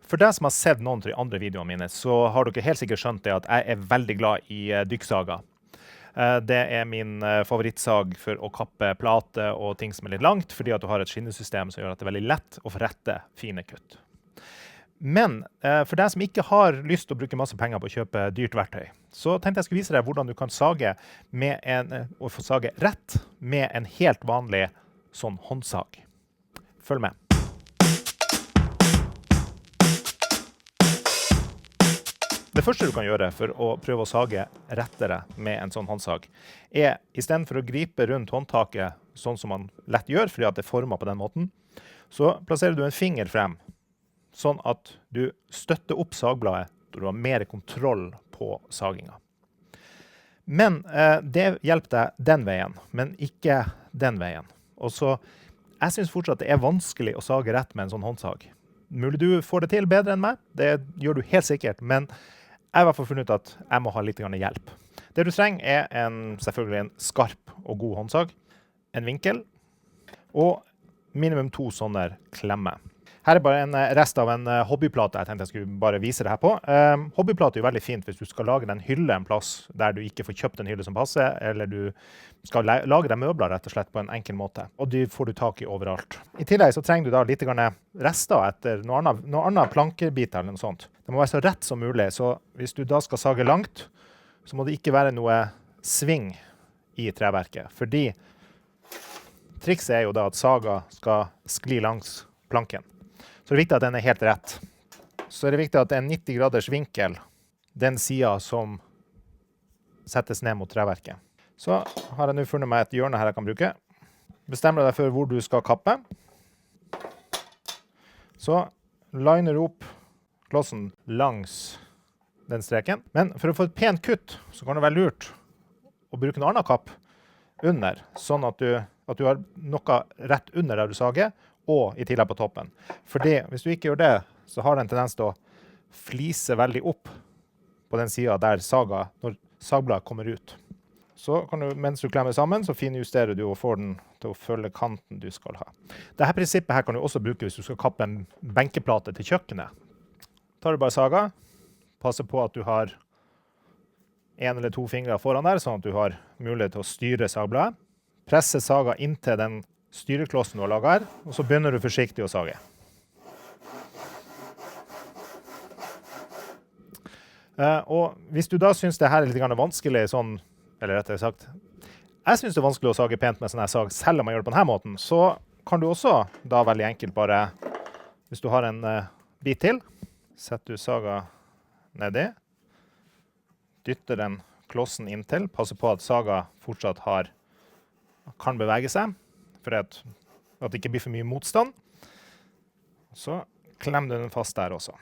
For deg som har sett noen av de andre videoene mine, så har dere helt sikkert skjønt det at jeg er veldig glad i dykksaga. Det er min favorittsag for å kappe plate og ting som er litt langt, fordi at du har et skinnesystem som gjør at det er veldig lett å få rette fine kutt. Men for deg som ikke har lyst til å bruke masse penger på å kjøpe dyrt verktøy, så tenkte jeg skulle vise deg hvordan du kan sage og få sage rett med en helt vanlig sånn håndsag. Følg med. Det første du kan gjøre for å prøve å sage rettere med en sånn håndsag, er i stedet for å gripe rundt håndtaket sånn som man lett gjør, fordi at det er formet på den måten, så plasserer du en finger frem, sånn at du støtter opp sagbladet, og du har mer kontroll på saginga. Men det hjelper deg den veien, men ikke den veien. Og så, jeg synes fortsatt det er vanskelig å sage rett med en sånn håndsag. Mulig du får det til bedre enn meg, det gjør du helt sikkert, men jeg har i hvert fall funnet ut at jeg må ha litt hjelp. Det du trenger er selvfølgelig en skarp og god håndsag, en vinkel, og minimum 2 sånne klemmer. Her er bare en rest av en hobbyplate jeg tenkte jeg skulle bare vise det her på. Hobbyplate er jo veldig fint hvis du skal lage en hylle en plass der du ikke får kjøpt en hylle som passer, eller du skal lage deg møbler rett og slett på en enkel måte. Og de får du tak i overalt. I tillegg så trenger du da litt rester etter noen annen plankebit eller noe sånt. Det må være så rett som mulig, så hvis du da skal sage langt, så må det ikke være noe sving i treverket. Fordi trikset er jo da at saga skal skli langs planken. Så det er viktig at den er helt rett. Så er det viktig at det er en 90 graders vinkel, den siden som settes ned mot treverket. Så har jeg nå funnet meg et hjørne her jeg kan bruke. Bestemmer deg for hvor du skal kappe. Så liner du opp klossen langs den streken. Men for å få et pent kutt, så kan det være lurt å bruke en annen kapp under, sånn at du har noe rett under der du sager, og i tillegg på toppen. Fordi hvis du ikke gjør det, så har den tendens til å flise veldig opp på den siden der når sagbladet kommer ut. Så kan du, mens du klemmer sammen, så finjusterer du og får den til å følge kanten du skal ha. Dette prinsippet her kan du også bruke hvis du skal kappe en benkeplate til kjøkkenet. Tar du bare saga, passer på at du har 1 eller 2 fingre foran der, sånn at du har mulighet til å styre sagbladet. Presse saga inntil den styreklossen du har laget her, og så begynner du forsiktig å sage. Og hvis du da synes det her er litt vanskelig, eller rettere sagt, jeg synes det er vanskelig å sage pent med sånn her sag, selv om man gjør det på denne måten, så kan du også da veldig enkelt bare, hvis du har en bit til, setter du saga nedi, dytter den klossen inntil, passer på at saga fortsatt kan bevege seg, for at det ikke blir for mye motstand. Så klemmer du den fast der også.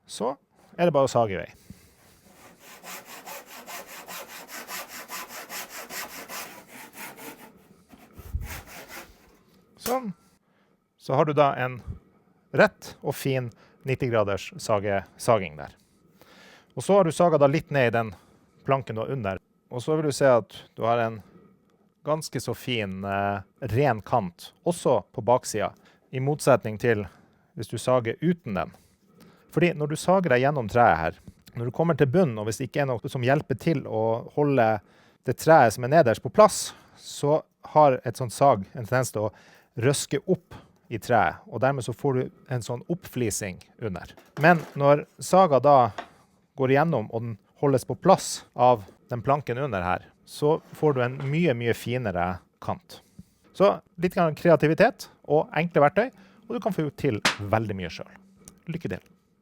Så er det bare å sage i vei. Sånn. Så har du da en rett og fin 90 graders saging der. Og så har du saget da litt ned i den planken du har under. Og så vil du se at du har en ganske så fin, ren kant, også på baksiden, i motsetning til hvis du sager uten den. Fordi når du sager deg gjennom treet her, når du kommer til bunnen, og hvis det ikke er noe som hjelper til å holde det treet som er nederst på plass, så har et sånt sag en tendens til å røske opp i treet, og dermed så får du en sånn oppflising under. Men når saga da går igjennom, og den holdes på plass av den planken under her, så får du en mye finere kant. Så litt kreativitet og enkle verktøy, og du kan få til veldig mye selv. Lykke til!